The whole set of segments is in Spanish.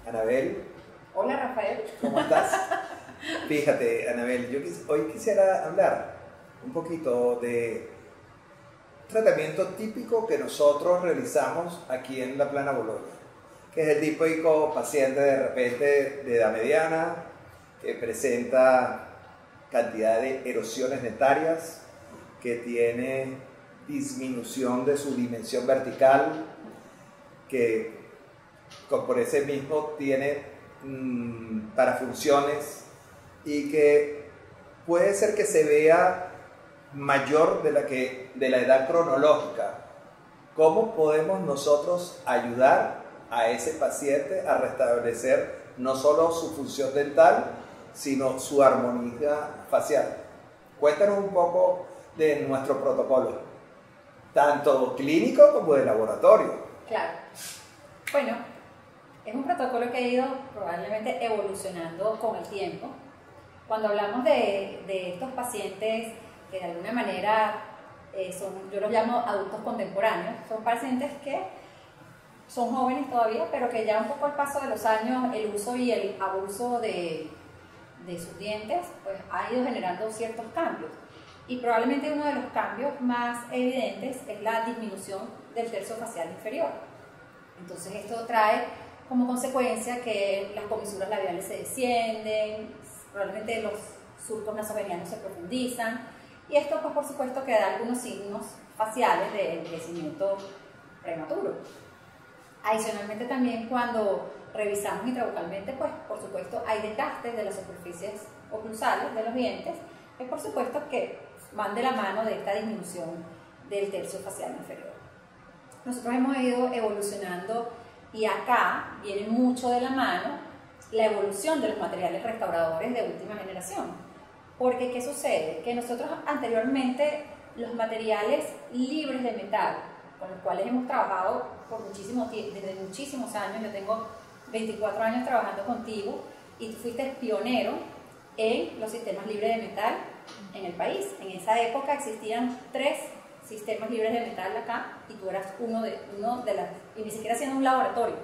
Anabel, Hola Rafael. ¿cómo estás? Fíjate, Anabel, hoy quisiera hablar un poquito de tratamiento típico que nosotros realizamos aquí en la Plana Bolonia, que es el típico paciente de repente de edad mediana, que presenta cantidad de erosiones dentarias, que tiene disminución de su dimensión vertical, que por ese mismo tiene parafunciones y que puede ser que se vea mayor de la edad cronológica. ¿Cómo podemos nosotros ayudar a ese paciente a restablecer no solo su función dental, sino su armonía facial? Cuéntanos un poco de nuestro protocolo, tanto clínico como de laboratorio. Claro. Bueno, es un protocolo que ha ido probablemente evolucionando con el tiempo. Cuando hablamos de estos pacientes que de alguna manera yo los llamo adultos contemporáneos, son pacientes que son jóvenes todavía, pero que ya un poco al paso de los años el uso y el abuso de sus dientes pues, ha ido generando ciertos cambios. Y probablemente uno de los cambios más evidentes es la disminución del tercio facial inferior. Entonces esto trae como consecuencia que las comisuras labiales se descienden, probablemente los surcos nasovenianos se profundizan, y esto pues por supuesto que da algunos signos faciales de envejecimiento prematuro. Adicionalmente también cuando revisamos intrabucalmente, pues por supuesto hay desgastes de las superficies oclusales de los dientes, que por supuesto que van de la mano de esta disminución del tercio facial inferior. Nosotros hemos ido evolucionando y acá viene mucho de la mano la evolución de los materiales restauradores de última generación. Porque ¿qué sucede? Que nosotros anteriormente los materiales libres de metal, con los cuales hemos trabajado desde muchísimos años, yo tengo 24 años trabajando contigo y tú fuiste pionero en los sistemas libres de metal en el país. En esa época existían 3 sistemas libres de metal acá y tú eras uno de las, y ni siquiera siendo un laboratorio,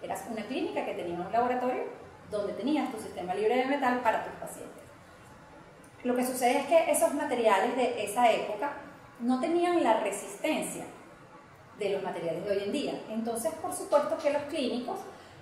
eras una clínica que tenía un laboratorio donde tenías tu sistema libre de metal para tus pacientes. Lo que sucede es que esos materiales de esa época no tenían la resistencia de los materiales de hoy en día. Entonces, por supuesto que los clínicos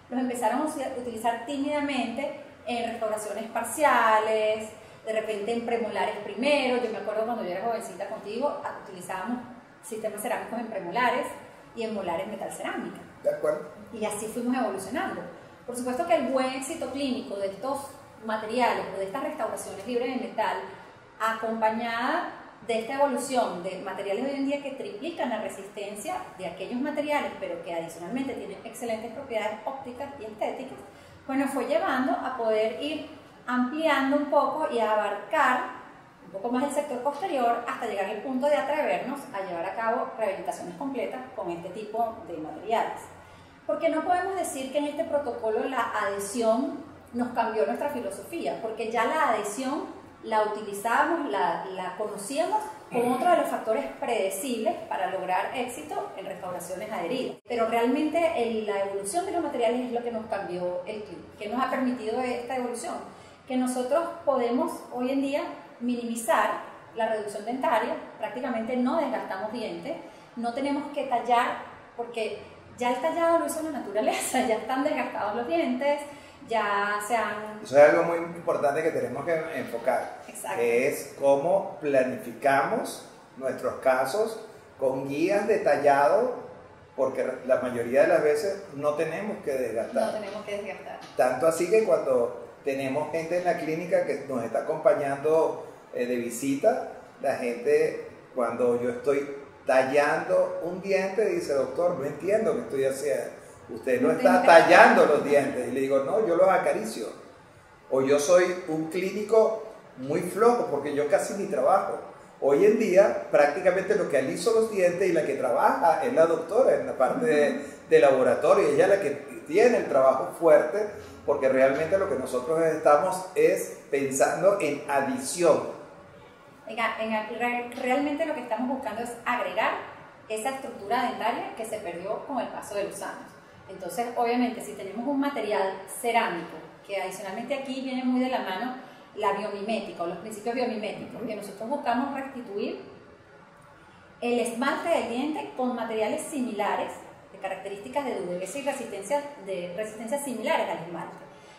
los empezaron a utilizar tímidamente en restauraciones parciales, de repente en premolares primero. Yo me acuerdo cuando yo era jovencita contigo, utilizábamos sistemas cerámicos en premolares y en molares metal cerámica. ¿De acuerdo? Y así fuimos evolucionando. Por supuesto que el buen éxito clínico de estos materiales o de estas restauraciones libres de metal, acompañada de esta evolución de materiales de hoy en día que triplican la resistencia de aquellos materiales, pero que adicionalmente tienen excelentes propiedades ópticas y estéticas, bueno, fue llevando a poder ir ampliando un poco y a abarcar un poco más el sector posterior hasta llegar al punto de atrevernos a llevar a cabo rehabilitaciones completas con este tipo de materiales. Porque no podemos decir que en este protocolo la adhesión nos cambió nuestra filosofía, porque ya la adhesión la utilizábamos, la conocíamos como otro de los factores predecibles para lograr éxito en restauraciones adheridas. Pero realmente la evolución de los materiales es lo que nos cambió el club, que nos ha permitido esta evolución, que nosotros podemos hoy en día minimizar la reducción dentaria, prácticamente no desgastamos dientes, no tenemos que tallar, porque ya el tallado lo hizo la naturaleza, ya están desgastados los dientes, ya se han... Eso es algo muy importante que tenemos que enfocar. Exacto. Que es cómo planificamos nuestros casos con guías detallados, porque la mayoría de las veces no tenemos que desgastar. No tenemos que desgastar. Tanto así que cuando tenemos gente en la clínica que nos está acompañando de visita, la gente, cuando yo estoy tallando un diente, dice: doctor, no entiendo qué estoy haciendo. Usted no está tallando los dientes. Y le digo: no, yo los acaricio. O yo soy un clínico muy flojo porque yo casi ni trabajo. Hoy en día prácticamente lo que aliso los dientes y la que trabaja es la doctora en la parte de laboratorio. Ella es la que tiene el trabajo fuerte, porque realmente lo que nosotros estamos es pensando en adición. Realmente lo que estamos buscando es agregar esa estructura dentaria que se perdió con el paso de los años. Entonces, obviamente, si tenemos un material cerámico, que adicionalmente aquí viene muy de la mano la biomimética o los principios biomiméticos, que nosotros buscamos restituir el esmalte del diente con materiales similares, de características de dureza y resistencia similares al esmalte.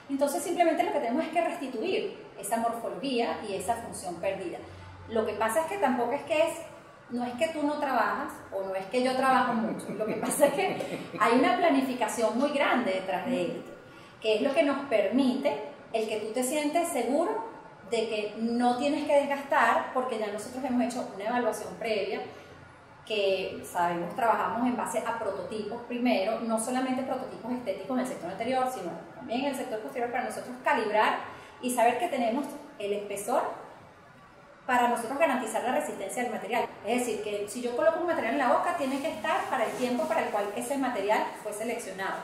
Entonces simplemente lo que tenemos es que restituir esa morfología y esa función perdida. Lo que pasa es que tampoco es que no es que tú no trabajas o no es que yo trabajo mucho, lo que pasa es que hay una planificación muy grande detrás de esto, que es lo que nos permite el que tú te sientes seguro de que no tienes que desgastar, porque ya nosotros hemos hecho una evaluación previa que sabemos, trabajamos en base a prototipos primero, no solamente prototipos estéticos en el sector anterior, sino también en el sector posterior, para nosotros calibrar y saber que tenemos el espesor para nosotros garantizar la resistencia del material. Es decir, que si yo coloco un material en la boca, tiene que estar para el tiempo para el cual ese material fue seleccionado.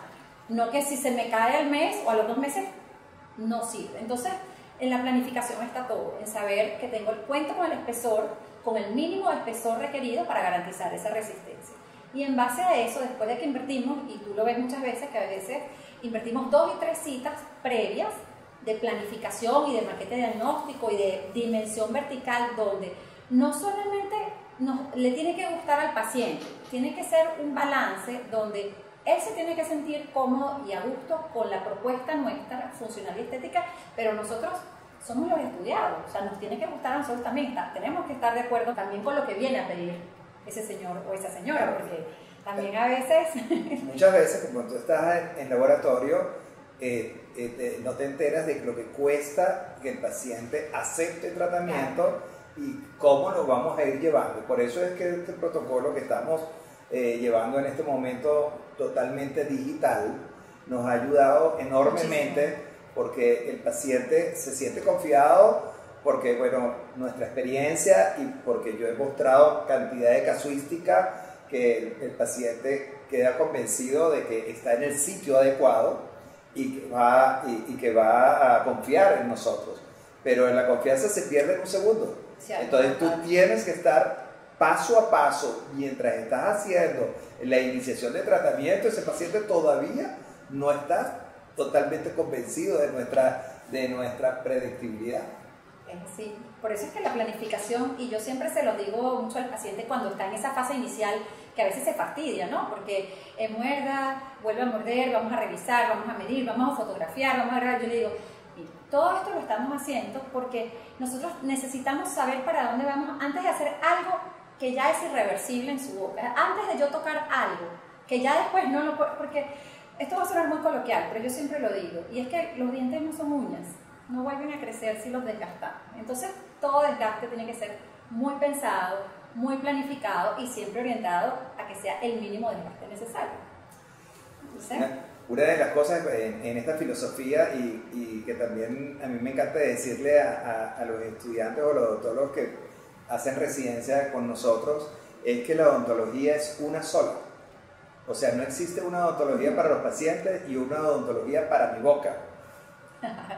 No que si se me cae al mes o a los 2 meses, no sirve. Entonces, en la planificación está todo, en saber que cuento con el espesor, con el mínimo de espesor requerido para garantizar esa resistencia. Y en base a eso, después de que invertimos, y tú lo ves muchas veces, que a veces invertimos 2 y 3 citas previas de planificación y de maquete diagnóstico y de dimensión vertical, donde no solamente le tiene que gustar al paciente, tiene que ser un balance donde él se tiene que sentir cómodo y a gusto con la propuesta nuestra, funcional y estética, pero nosotros somos los estudiados, o sea, nos tiene que gustar a nosotros también, tenemos que estar de acuerdo también con lo que viene a pedir ese señor o esa señora, porque también a veces... Muchas veces, como tú estás en laboratorio, no te enteras de lo que cuesta que el paciente acepte el tratamiento y cómo lo vamos a ir llevando. Por eso es que este protocolo que estamos llevando en este momento totalmente digital nos ha ayudado enormemente, porque el paciente se siente confiado, porque bueno, nuestra experiencia y porque yo he mostrado cantidad de casuística que el paciente queda convencido de que está en el sitio adecuado y que va a confiar en nosotros. Pero la confianza se pierde en un segundo. Entonces tú tienes que estar paso a paso mientras estás haciendo la iniciación de tratamiento. Ese paciente todavía no está totalmente convencido de nuestra predictibilidad. Sí, por eso es que la planificación, y yo siempre se lo digo mucho al paciente cuando está en esa fase inicial, que a veces se fastidia, ¿no? Porque muerda, vuelve a morder, vamos a revisar, vamos a medir, vamos a fotografiar, vamos a grabar. Yo le digo, todo esto lo estamos haciendo porque nosotros necesitamos saber para dónde vamos antes de hacer algo que ya es irreversible en su boca, antes de yo tocar algo que ya después no lo puedo, porque esto va a sonar muy coloquial, pero yo siempre lo digo, y es que los dientes no son uñas, no vuelven a crecer si los desgastamos. Entonces todo desgaste tiene que ser muy pensado, muy planificado y siempre orientado a que sea el mínimo desgaste necesario. Entonces, una de las cosas en esta filosofía y que también a mí me encanta decirle a los estudiantes o a los odontólogos que hacen residencia con nosotros, es que la odontología es una sola. O sea, no existe una odontología para los pacientes y una odontología para mi boca.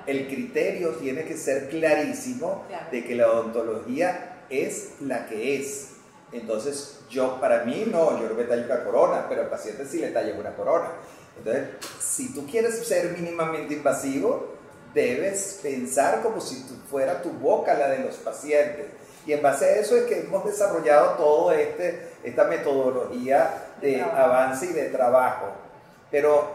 El criterio tiene que ser clarísimo de que la odontología es la que es. Entonces, para mí no, yo no me tallo una corona, pero al paciente sí le talla una corona. Entonces, si tú quieres ser mínimamente invasivo, debes pensar como si fuera tu boca la de los pacientes. Y en base a eso es que hemos desarrollado toda esta metodología de avance y de trabajo. Pero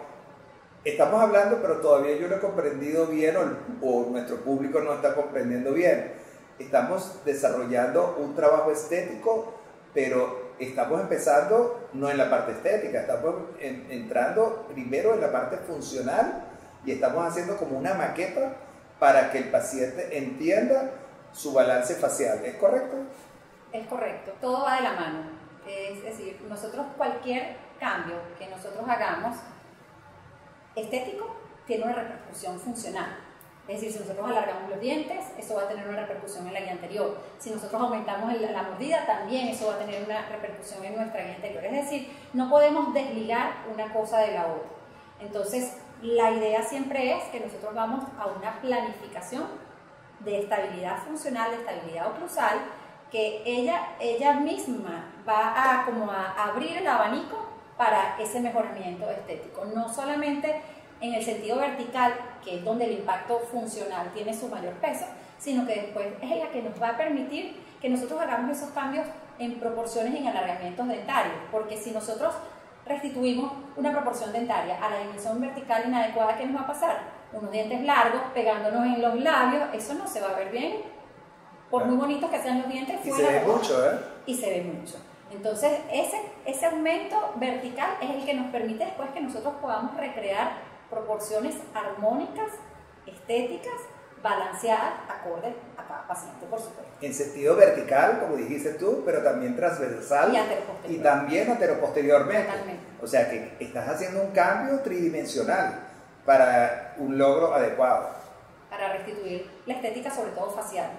estamos hablando, pero todavía yo no he comprendido bien o nuestro público no está comprendiendo bien. Estamos desarrollando un trabajo estético, pero estamos empezando no en la parte estética, estamos entrando primero en la parte funcional y estamos haciendo como una maqueta para que el paciente entienda su balance facial. ¿Es correcto? Es correcto, todo va de la mano. Es decir, nosotros cualquier cambio que nosotros hagamos estético tiene una repercusión funcional. Es decir, si nosotros alargamos los dientes, eso va a tener una repercusión en la guía anterior. Si nosotros aumentamos la mordida, también eso va a tener una repercusión en nuestra guía anterior. Es decir, no podemos desligar una cosa de la otra. Entonces, la idea siempre es que nosotros vamos a una planificación de estabilidad funcional, de estabilidad oclusal, que ella misma va a abrir el abanico para ese mejoramiento estético. No solamente en el sentido vertical, que es donde el impacto funcional tiene su mayor peso, sino que después es la que nos va a permitir que nosotros hagamos esos cambios en proporciones en alargamientos dentarios, porque si nosotros restituimos una proporción dentaria a la dimensión vertical inadecuada, ¿qué nos va a pasar? Unos dientes largos pegándonos en los labios, eso no se va a ver bien, por muy bonitos que sean los dientes. Y se ve mucho, ¿eh? Y se ve mucho. Entonces, ese aumento vertical es el que nos permite después que nosotros podamos recrear proporciones armónicas, estéticas, balanceadas, acorde a cada paciente, por supuesto. En sentido vertical, como dijiste tú, pero también transversal y también anteroposteriormente. Totalmente. O sea que estás haciendo un cambio tridimensional para un logro adecuado. Para restituir la estética, sobre todo facial.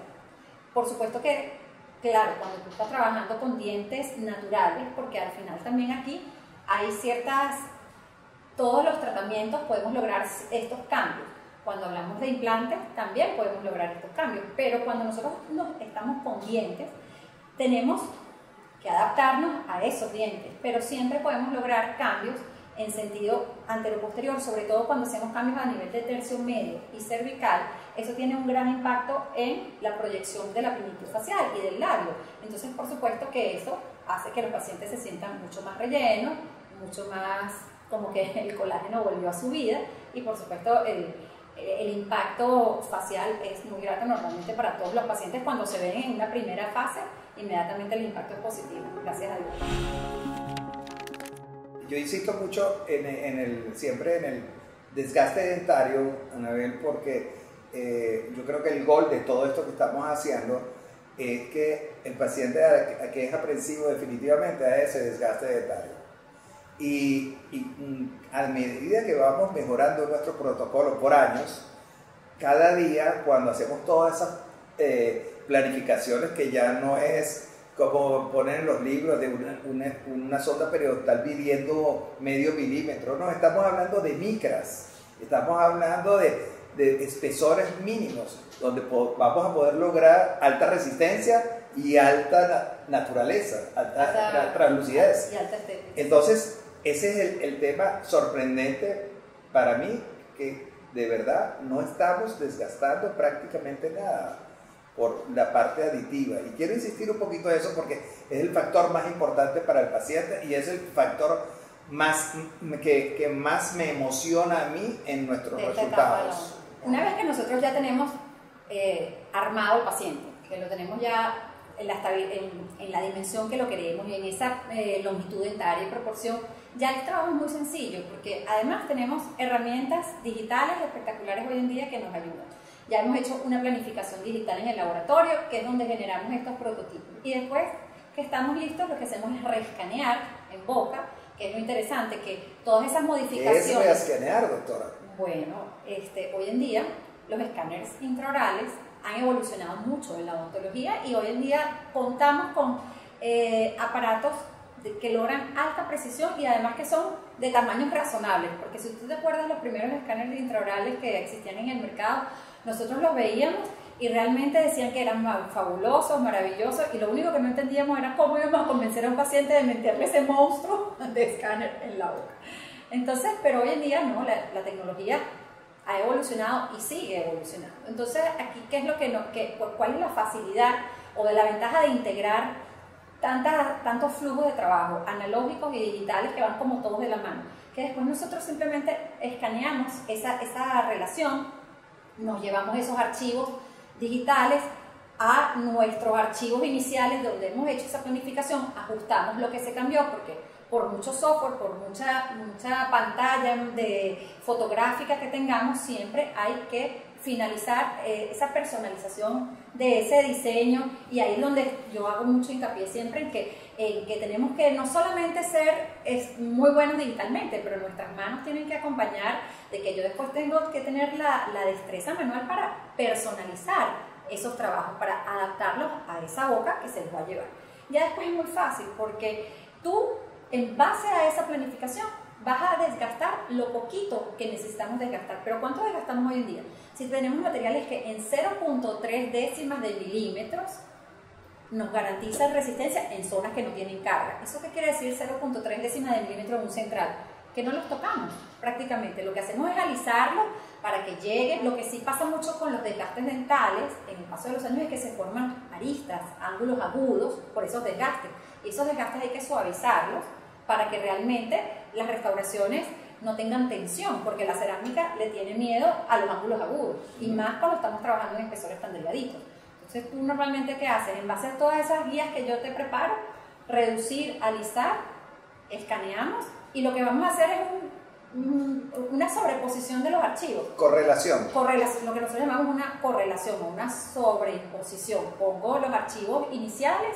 Por supuesto que, claro, cuando tú estás trabajando con dientes naturales, porque al final también aquí hay todos los tratamientos podemos lograr estos cambios. Cuando hablamos de implantes también podemos lograr estos cambios, pero cuando nosotros estamos con dientes, tenemos que adaptarnos a esos dientes, pero siempre podemos lograr cambios en sentido anteroposterior, sobre todo cuando hacemos cambios a nivel de tercio medio y cervical. Eso tiene un gran impacto en la proyección de la plenitud facial y del labio. Entonces, por supuesto que eso hace que los pacientes se sientan mucho más rellenos, mucho más como que el colágeno volvió a su vida, y por supuesto el impacto facial es muy grato normalmente para todos los pacientes. Cuando se ven en una primera fase, inmediatamente el impacto es positivo, gracias a Dios. Yo insisto mucho siempre en el desgaste dentario, Anabel, porque yo creo que el gol de todo esto que estamos haciendo es que el paciente que es aprensivo definitivamente a ese desgaste dentario. Y a medida que vamos mejorando nuestro protocolo por años, cada día cuando hacemos todas esas planificaciones, que ya no es como ponen en los libros de una sonda periodontal midiendo medio milímetro, no, estamos hablando de micras, estamos hablando de espesores mínimos, donde vamos a poder lograr alta resistencia y alta naturaleza, alta translucidez. Y alta estética. Entonces, ese es el tema sorprendente para mí, que de verdad no estamos desgastando prácticamente nada por la parte aditiva. Y quiero insistir un poquito en eso porque es el factor más importante para el paciente y es el factor que más me emociona a mí en nuestros resultados. Una vez que nosotros ya tenemos armado el paciente, que lo tenemos ya en la dimensión que lo queremos y en esa longitud dentaria y proporción, ya el trabajo es muy sencillo, porque además tenemos herramientas digitales espectaculares hoy en día que nos ayudan. Ya hemos hecho una planificación digital en el laboratorio, que es donde generamos estos prototipos. Y después que estamos listos, lo que hacemos es reescanear en boca, que es lo interesante, que todas esas modificaciones... ¿Qué es reescanear, doctora? Bueno, hoy en día los escáneres intraorales han evolucionado mucho en la odontología y hoy en día contamos con aparatos que logran alta precisión y además que son de tamaños razonables, porque si tú te acuerdas los primeros escáneres intraorales que existían en el mercado, nosotros los veíamos y realmente decían que eran fabulosos, maravillosos, y lo único que no entendíamos era cómo íbamos a convencer a un paciente de meterle ese monstruo de escáner en la boca. Entonces, pero hoy en día no, la tecnología ha evolucionado y sigue evolucionando. Entonces, aquí, ¿cuál es la facilidad o de la ventaja de integrar tantos flujos de trabajo analógicos y digitales que van como todos de la mano? Que después nosotros simplemente escaneamos esa relación, nos llevamos esos archivos digitales a nuestros archivos iniciales donde hemos hecho esa planificación, ajustamos lo que se cambió, porque por mucho software, por mucha pantalla fotográfica que tengamos, siempre hay que finalizar esa personalización de ese diseño, y ahí es donde yo hago mucho hincapié siempre en que tenemos que no solamente ser muy buenos digitalmente, pero nuestras manos tienen que acompañar de que yo después tengo que tener la destreza manual para personalizar esos trabajos, para adaptarlos a esa boca que se les va a llevar. Ya después es muy fácil porque tú, en base a esa planificación, vas a desgastar lo poquito que necesitamos desgastar. Pero ¿cuánto desgastamos hoy en día? Si tenemos materiales que en 0.3 décimas de milímetros nos garantiza resistencia en zonas que no tienen carga. ¿Eso qué quiere decir 0.3 décimas de milímetro en un central? Que no los tocamos prácticamente. Lo que hacemos es alisarlo para que llegue. Lo que sí pasa mucho con los desgastes dentales en el paso de los años es que se forman aristas, ángulos agudos por esos desgastes. Y esos desgastes hay que suavizarlos para que realmente las restauraciones no tengan tensión, porque la cerámica le tiene miedo a los ángulos agudos, y más cuando estamos trabajando en espesores tan delgaditos. Entonces, tú normalmente, ¿qué haces? En base a todas esas guías que yo te preparo, reducir, alisar, escaneamos, y lo que vamos a hacer es una sobreposición de los archivos. Correlación. Correlación, lo que nosotros llamamos una correlación o una sobreimposición. Pongo los archivos iniciales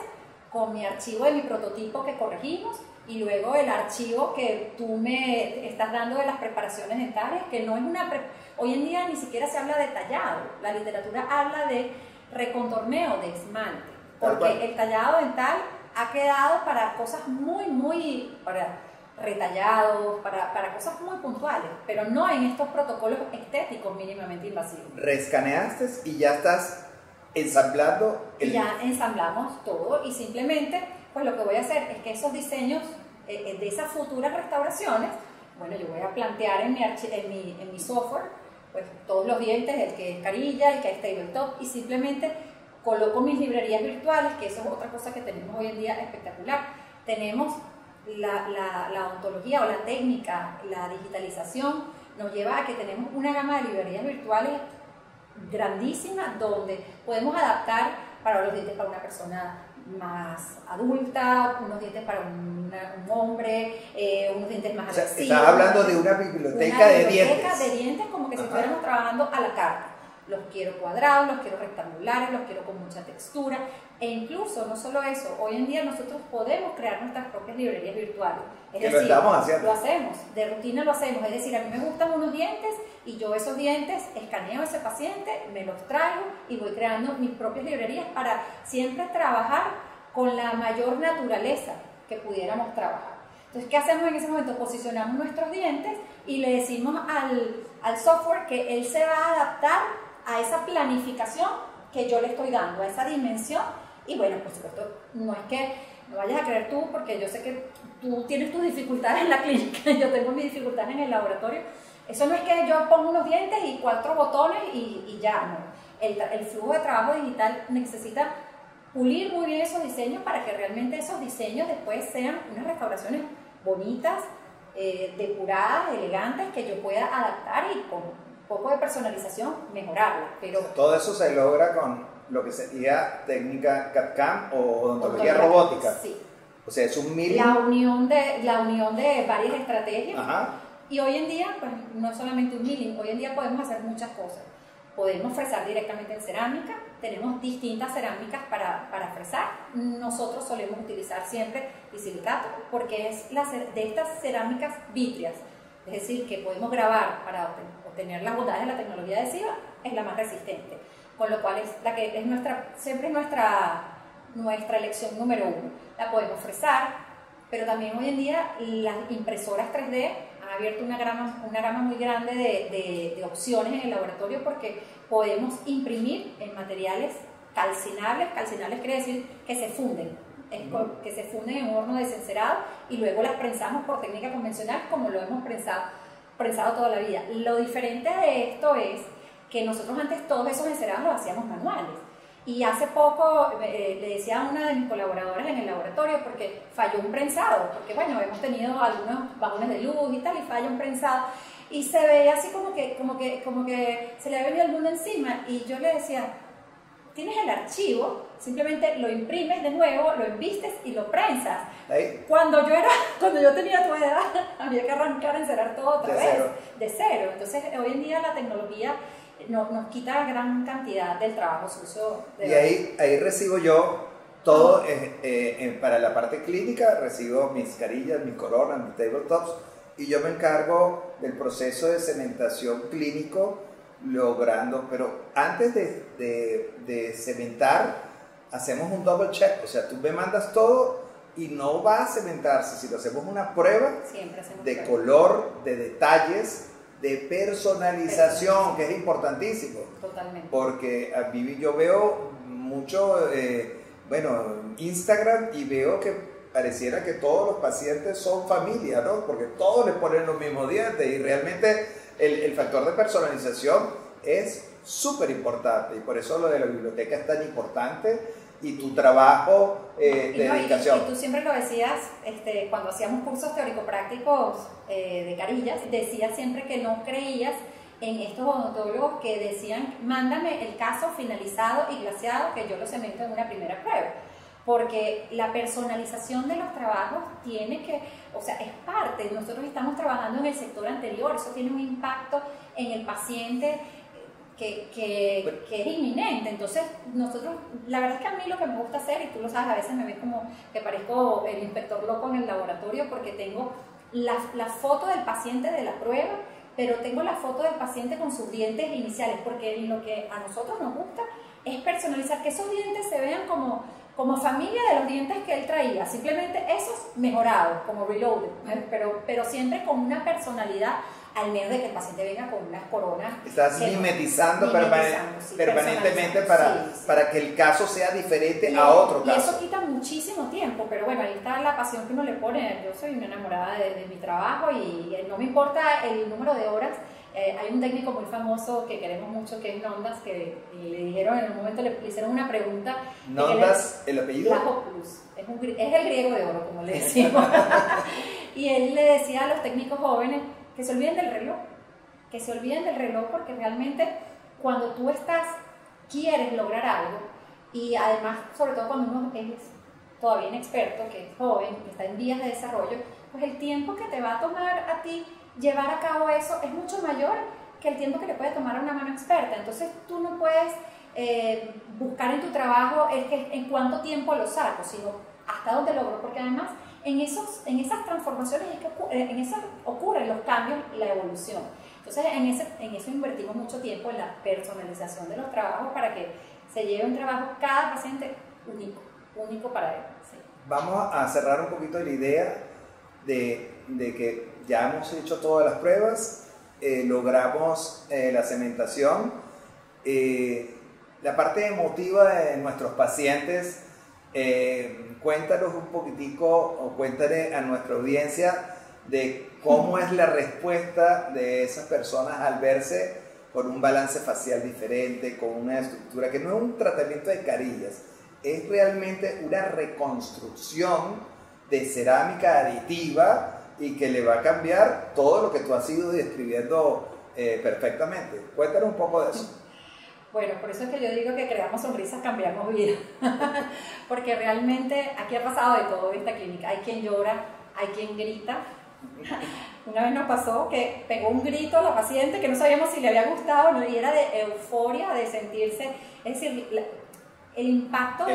con mi archivo de mi prototipo que corregimos, y luego el archivo que tú me estás dando de las preparaciones dentales, que no es una... Hoy en día ni siquiera se habla de tallado, la literatura habla de recontorneo, de esmalte, porque el tallado dental ha quedado para cosas para retallados, para cosas muy puntuales, pero no en estos protocolos estéticos mínimamente invasivos. Reescaneaste y ya estás ensamblando. Ya ensamblamos todo, y simplemente pues lo que voy a hacer es que esos diseños de esas futuras restauraciones, bueno, yo voy a plantear en mi software pues todos los dientes, el que es carilla, el que es tabletop, y simplemente coloco mis librerías virtuales, que eso es otra cosa que tenemos hoy en día espectacular. Tenemos la ontología o la técnica, la digitalización nos lleva a que tenemos una gama de librerías virtuales grandísima, donde podemos adaptar para los dientes para una persona más adulta, unos dientes para un hombre, unos dientes más agresivos. O sea, estás hablando de una biblioteca de dientes. Una biblioteca de dientes, como que si estuviéramos trabajando a la carta. Los quiero cuadrados, los quiero rectangulares, los quiero con mucha textura, e incluso, no solo eso, hoy en día nosotros podemos crear nuestras propias librerías virtuales. Es decir, lo estamos haciendo. Lo hacemos, de rutina lo hacemos, es decir, a mí me gustan unos dientes y yo esos dientes escaneo a ese paciente, me los traigo y voy creando mis propias librerías para siempre trabajar con la mayor naturaleza que pudiéramos trabajar. Entonces, ¿qué hacemos en ese momento? Posicionamos nuestros dientes y le decimos al software que él se va a adaptar a esa planificación que yo le estoy dando, a esa dimensión. Y bueno, por supuesto, no es que no vayas a creer tú, porque yo sé que tú tienes tus dificultades en la clínica, yo tengo mis dificultades en el laboratorio. Eso no es que yo pongo unos dientes y 4 botones y ya, no. El flujo de trabajo digital necesita pulir muy bien esos diseños para que realmente esos diseños después sean unas restauraciones bonitas, depuradas, elegantes, que yo pueda adaptar y con un poco de personalización mejorarla. Pero todo eso se logra con lo que sería técnica CAD/CAM o odontología robótica. Sí. O sea, es un milling. La unión de varias estrategias. Ajá. Y hoy en día, pues no es solamente un milling, hoy en día podemos hacer muchas cosas. Podemos fresar directamente en cerámica, tenemos distintas cerámicas para fresar. Nosotros solemos utilizar siempre bisilicato, porque es de estas cerámicas vítreas, es decir, que podemos grabar para obtener las bondades de la tecnología adhesiva, es la más resistente, con lo cual es la que es siempre nuestra elección número 1. La podemos fresar, pero también hoy en día las impresoras 3D han abierto una gama muy grande de opciones en el laboratorio, porque podemos imprimir en materiales calcinables. Calcinables quiere decir que se funden, que se funden en un horno desencerado, y luego las prensamos por técnica convencional como lo hemos prensado toda la vida. Lo diferente de esto es que nosotros antes todos esos encerados los hacíamos manuales. Y hace poco le decía a una de mis colaboradoras en el laboratorio, porque falló un prensado, porque bueno, hemos tenido algunos bajones de luz y tal, y falla un prensado, y se veía así como que se le había venido el mundo encima, y yo le decía, tienes el archivo, simplemente lo imprimes de nuevo, lo embistes y lo prensas. Cuando yo tenía tu edad, había que arrancar, encerar todo otra vez, de cero. Entonces hoy en día la tecnología nos quita gran cantidad del trabajo sucio. Y ahí recibo yo todo, para la parte clínica, recibo mis carillas, mis coronas, mis tabletops, y yo me encargo del proceso de cementación clínico, logrando, pero antes de cementar, hacemos un double check, o sea, tú me mandas todo y no va a cementarse, sino hacemos una prueba de color, de detalles, de personalización, que es importantísimo. Totalmente. Porque a mí yo veo mucho bueno, Instagram y veo que pareciera que todos los pacientes son familia, ¿no? Porque todos les ponen los mismos dientes y realmente el factor de personalización es súper importante y por eso lo de la biblioteca es tan importante y tu trabajo de dedicación. Y tú siempre lo decías cuando hacíamos cursos teórico-prácticos de carillas, decías siempre que no creías en estos odontólogos que decían, mándame el caso finalizado y glaseado que yo lo cemento en una primera prueba. Porque la personalización de los trabajos tiene que, o sea, es parte. Nosotros estamos trabajando en el sector anterior, eso tiene un impacto en el paciente que es inminente. Entonces, nosotros, la verdad es que a mí lo que me gusta hacer, y tú lo sabes, a veces me ves como que parezco el inspector loco en el laboratorio porque tengo la foto del paciente de la prueba, pero tengo la foto del paciente con sus dientes iniciales, porque lo que a nosotros nos gusta es personalizar, que esos dientes se vean como familia de los dientes que él traía, simplemente esos mejorados, como reloaded, pero siempre con una personalidad, al menos de que el paciente venga con unas coronas. Estás mimetizando permanentemente para que el caso sea diferente a otro caso. Y eso quita muchísimo tiempo, pero bueno, ahí está la pasión que uno le pone. Yo soy una enamorada de mi trabajo y no me importa el número de horas. Hay un técnico muy famoso que queremos mucho, que es Nondas, que le dijeron en un momento, le hicieron una pregunta. ¿Nondas, el apellido? Lajopoulos, es el griego de oro, como le decimos. Y él le decía a los técnicos jóvenes que se olviden del reloj, porque realmente cuando tú quieres lograr algo, y además, sobre todo cuando uno es todavía inexperto, que es joven, que está en vías de desarrollo, pues el tiempo que te va a tomar a ti llevar a cabo eso es mucho mayor que el tiempo que le puede tomar a una mano experta. Entonces tú no puedes buscar en tu trabajo en cuánto tiempo lo saco, sino hasta dónde logro, porque además en esas transformaciones en eso ocurren los cambios y la evolución. Entonces en eso invertimos mucho tiempo, en la personalización de los trabajos para que se lleve un trabajo, cada paciente único para él. Sí. Vamos a cerrar un poquito la idea de que ya hemos hecho todas las pruebas, logramos la cementación, la parte emotiva de nuestros pacientes. Cuéntanos un poquitico o cuéntale a nuestra audiencia de cómo es la respuesta de esas personas al verse con un balance facial diferente, con una estructura que no es un tratamiento de carillas, es realmente una reconstrucción de cerámica aditiva y que le va a cambiar todo lo que tú has ido describiendo perfectamente. Cuéntanos un poco de eso. Bueno, por eso es que yo digo que creamos sonrisas, cambiamos vida. Porque realmente aquí ha pasado de todo en esta clínica. Hay quien llora, hay quien grita. Una vez nos pasó que pegó un grito a la paciente que no sabíamos si le había gustado o no, y era de euforia, de sentirse, es decir, el impacto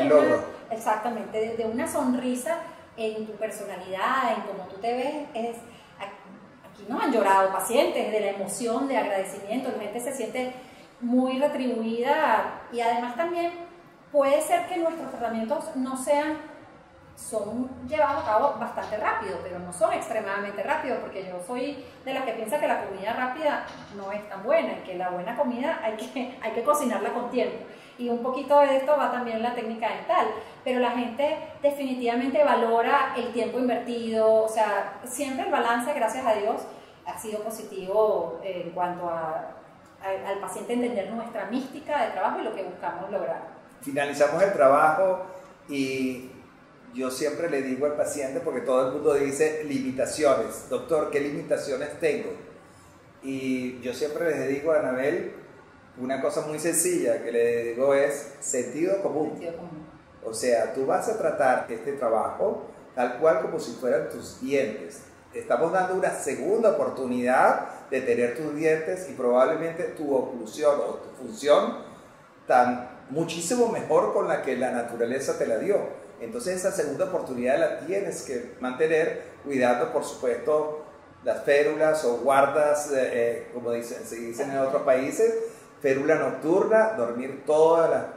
exactamente, de una sonrisa en tu personalidad, en cómo tú te ves. Aquí nos han llorado pacientes de la emoción, de agradecimiento, la gente se siente muy retribuida, y además también puede ser que nuestros tratamientos son llevados a cabo bastante rápido, pero no son extremadamente rápidos, porque yo soy de las que piensa que la comida rápida no es tan buena, y que la buena comida hay que cocinarla con tiempo, y un poquito de esto va también la técnica dental, pero la gente definitivamente valora el tiempo invertido. O sea, siempre el balance, gracias a Dios, ha sido positivo en cuanto al paciente entender nuestra mística de trabajo y lo que buscamos lograr. Finalizamos el trabajo y yo siempre le digo al paciente, porque todo el mundo dice limitaciones, doctor, ¿qué limitaciones tengo? Y yo siempre les digo a Anabel una cosa muy sencilla que le digo es sentido común. O sea, tú vas a tratar este trabajo tal cual como si fueran tus dientes. Estamos dando una segunda oportunidad de tener tus dientes y probablemente tu oclusión o tu función muchísimo mejor con la que la naturaleza te la dio. Entonces esa segunda oportunidad la tienes que mantener cuidando, por supuesto, las férulas o guardas, como se dicen en otros países, férula nocturna, dormir toda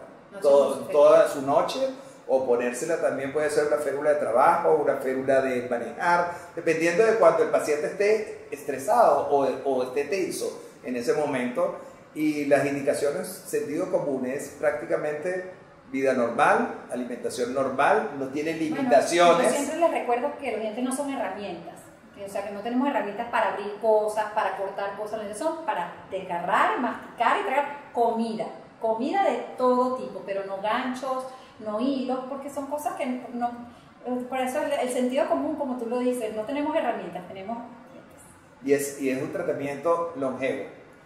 su noche, o ponérsela también puede ser una férula de trabajo, una férula de manejar, dependiendo de cuando el paciente esté estresado o esté tenso en ese momento. Y las indicaciones sentido común es prácticamente vida normal, alimentación normal, no tiene limitaciones. Bueno, yo siempre les recuerdo que los dientes no son herramientas, o sea que no tenemos herramientas para abrir cosas, para cortar cosas, los dientes son para desgarrar, masticar y tragar comida de todo tipo, pero no ganchos, no hilos, porque son cosas que no, por eso el sentido común, como tú lo dices, no tenemos herramientas, tenemos dientes. Y es un tratamiento longevo.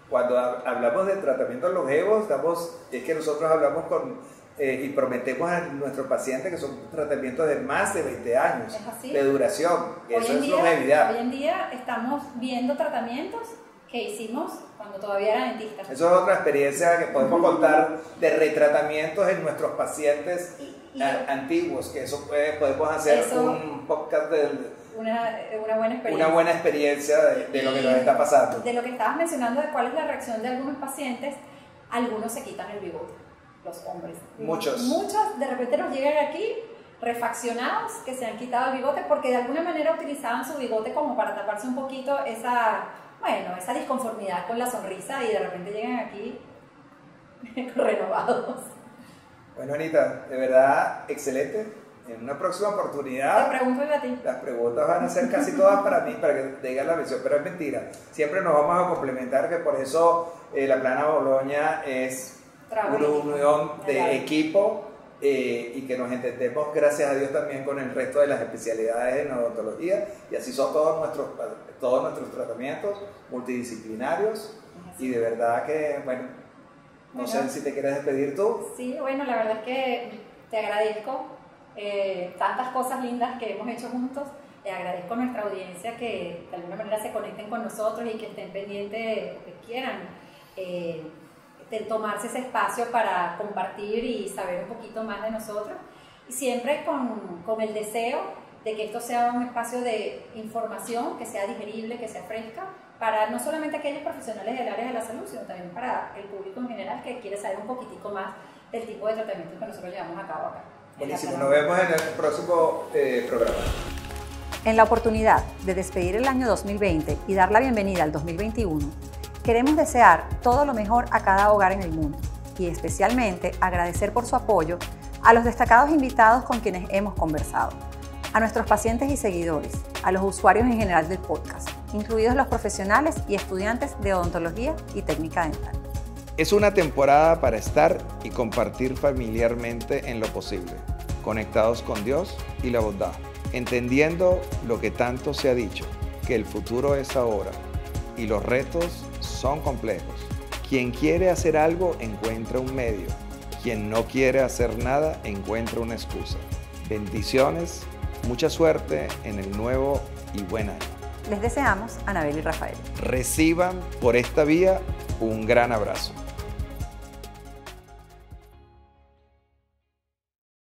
Cuando hablamos de tratamientos longevos, es que nosotros hablamos y prometemos a nuestros pacientes que son tratamientos de más de 20 años de duración. Eso es longevidad. Hoy en día estamos viendo tratamientos que hicimos cuando todavía era dentista. Eso es otra experiencia que podemos contar de retratamientos en nuestros pacientes antiguos, que eso podemos hacer un podcast de una buena experiencia de lo que nos está pasando. De lo que estabas mencionando, de cuál es la reacción de algunos pacientes, algunos se quitan el bigote, los hombres. Muchos de repente nos llegan aquí refaccionados que se han quitado el bigote porque de alguna manera utilizaban su bigote como para taparse un poquito esa disconformidad con la sonrisa y de repente llegan aquí renovados. Bueno, Anita, de verdad, excelente. En una próxima oportunidad, te pregunto yo a ti. Las preguntas van a ser casi todas para mí, para que te digan la visión, pero es mentira. Siempre nos vamos a complementar, que por eso la Plana Boloña es una unión de equipo y que nos entendemos, gracias a Dios, también con el resto de las especialidades en odontología, y así son todos nuestros tratamientos multidisciplinarios. Y de verdad que, no sé si te quieres despedir tú. Sí, bueno, la verdad es que te agradezco tantas cosas lindas que hemos hecho juntos. Le agradezco a nuestra audiencia que de alguna manera se conecten con nosotros y que estén pendientes o que quieran de tomarse ese espacio para compartir y saber un poquito más de nosotros, y siempre con el deseo de que esto sea un espacio de información que sea digerible, que sea fresca, para no solamente aquellos profesionales del área de la salud, sino también para el público en general que quiere saber un poquitico más del tipo de tratamientos que nosotros llevamos a cabo acá. Buenísimo, nos vemos en el próximo programa. En la oportunidad de despedir el año 2020 y dar la bienvenida al 2021, queremos desear todo lo mejor a cada hogar en el mundo y especialmente agradecer por su apoyo a los destacados invitados con quienes hemos conversado, a nuestros pacientes y seguidores, a los usuarios en general del podcast, incluidos los profesionales y estudiantes de odontología y técnica dental. Es una temporada para estar y compartir familiarmente en lo posible, conectados con Dios y la bondad, entendiendo lo que tanto se ha dicho, que el futuro es ahora y los retos son complejos. Quien quiere hacer algo encuentra un medio, quien no quiere hacer nada encuentra una excusa. Bendiciones, mucha suerte en el nuevo y buen año. Les deseamos Anabel y Rafael. Reciban por esta vía un gran abrazo.